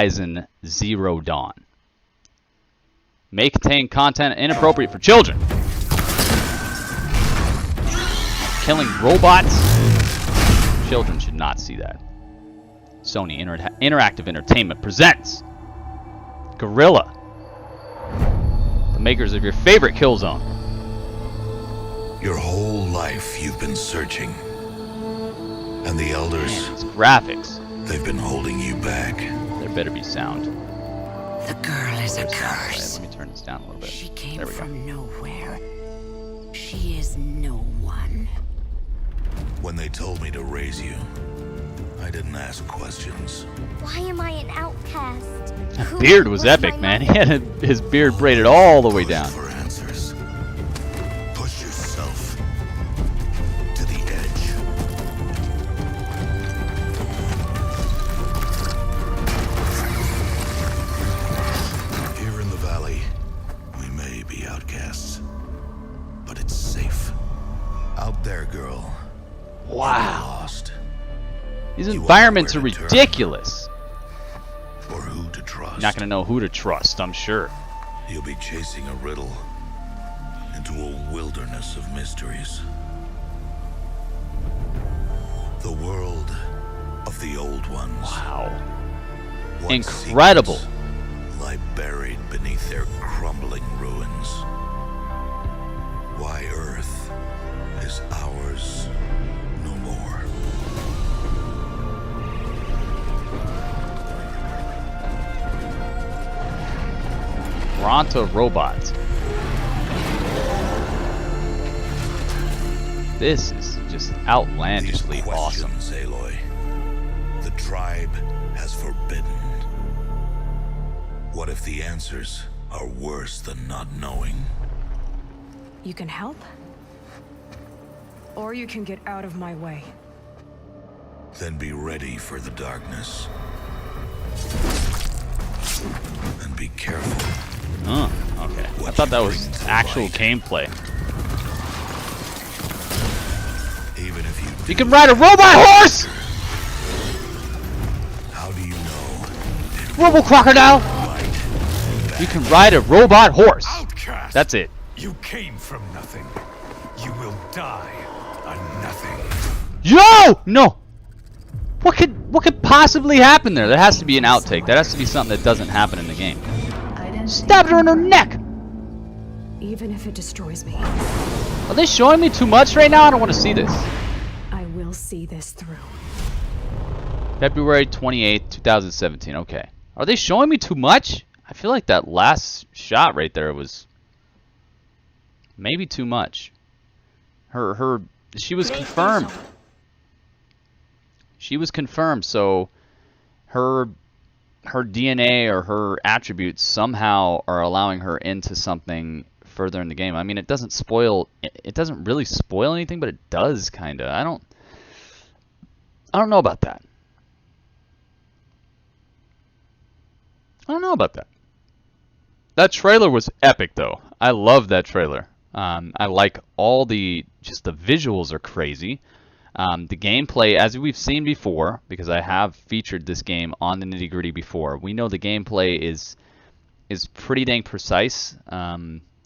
Horizon Zero Dawn. May contain content inappropriate for children. Killing robots. Children should not see that. Sony Interactive Entertainment presents Guerrilla, the makers of your favorite Killzone. Your whole life you've been searching. And the elders, Man, it's graphics. they've been holding you back. There better be sound. The girl is a There's sound. curse. Let me turn this down a little bit. She came There we go. from nowhere. She is no one. When they told me to raise you, I didn't ask questions. Why am I an outcast? Who Beard was epic, my man. He mother? had his beard braided all the way down. Push for answers. Push yourself to the edge. Here in the valley, we may be outcasts, but it's safe. Out there, girl. You're Wow. lost. These You environments are wonder where to turn. ridiculous. Or who to trust. You're not going to know who to trust, I'm sure. You'll be chasing a riddle into a wilderness of mysteries. The world of the old ones. Wow. What Incredible. secrets lie buried beneath their crumbling ruins. Why Earth is ours no more. Bronto robots. This is just outlandishly These awesome. questions, Aloy, the tribe has forbidden. What if the answers are worse than not knowing? You can help, or you can get out of my way. Then be ready for the darkness. And be careful. Oh, okay. I thought that was actual gameplay. Even if you You can ride a robot horse! how do you know? Robo Crocodile! Might. You can ride a robot horse. Outcast! That's it. You came from nothing. You will die a nothing. Yo! No! What could possibly happen there? There has to be an outtake. That has to be something that doesn't happen in the game. Stabbed her in her neck! Even if it destroys me, Are they showing me too much right now? I don't want to see this. I will see this through. February 28th, 2017. Okay. Are they showing me too much? I feel like that last shot right there was maybe too much. She was confirmed. She was confirmed, so her DNA or her attributes somehow are allowing her into something further in the game. I mean, it doesn't spoil. It doesn't really spoil anything, but it does kind of. I don't know about that. I don't know about that. That trailer was epic, though. I love that trailer. I like all the visuals are crazy. The gameplay, as we've seen before, because I have featured this game on the Nitty Gritty before, we know the gameplay is pretty dang precise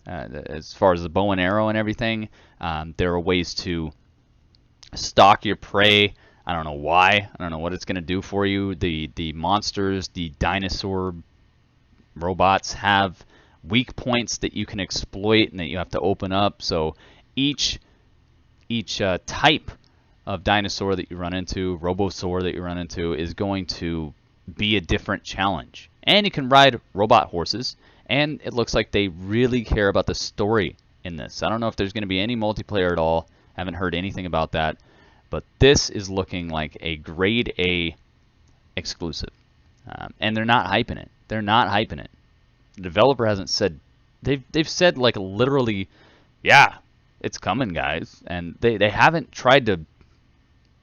as far as the bow and arrow and everything. There are ways to stalk your prey. I don't know why. I don't know what it's going to do for you. The monsters, the dinosaur robots have weak points that you can exploit and that you have to open up. So each type of dinosaur that you run into, Robosaur that you run into, is going to be a different challenge. And you can ride robot horses, and it looks like they really care about the story in this. I don't know if there's going to be any multiplayer at all. Haven't heard anything about that. But this is looking like a grade A exclusive. And they're not hyping it. They're not hyping it. The developer hasn't said... They've said, like, literally, yeah, it's coming, guys. And they haven't tried to,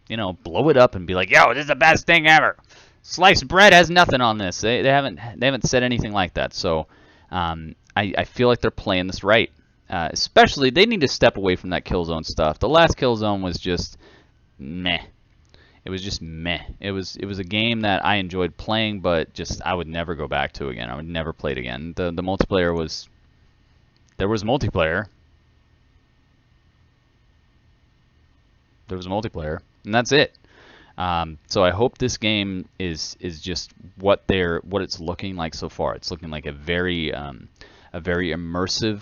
you know, blow it up and be like, yo, this is the best thing ever. Sliced bread has nothing on this. They haven't said anything like that. So I feel like they're playing this right. Especially, they need to step away from that Killzone stuff. The last Killzone was just meh. it was just meh. It was a game that I enjoyed playing, but just I would never go back to again. I would never play it again. The multiplayer was, there was multiplayer. There was multiplayer, and that's it. So I hope this game is just what it's looking like so far. It's looking like a very immersive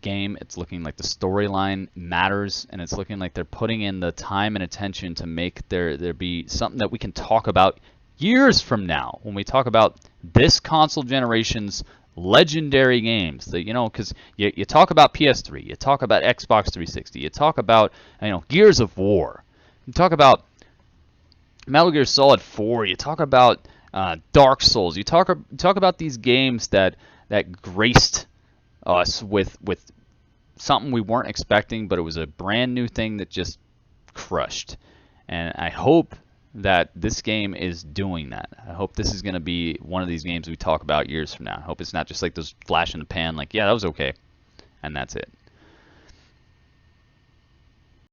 game. It's looking like the storyline matters, and it's looking like they're putting in the time and attention to make there be something that we can talk about years from now when we talk about this console generation's legendary games. That, you know, because you talk about PS3, you talk about Xbox 360, you talk about, you know, Gears of War, you talk about Metal Gear Solid 4, you talk about Dark Souls, you talk about these games that graced us with something we weren't expecting, but it was a brand new thing that just crushed. And I hope that this game is doing that. I hope this is going to be one of these games we talk about years from now. I hope it's not just like those flash in the pan, like, yeah, that was okay, and that's it.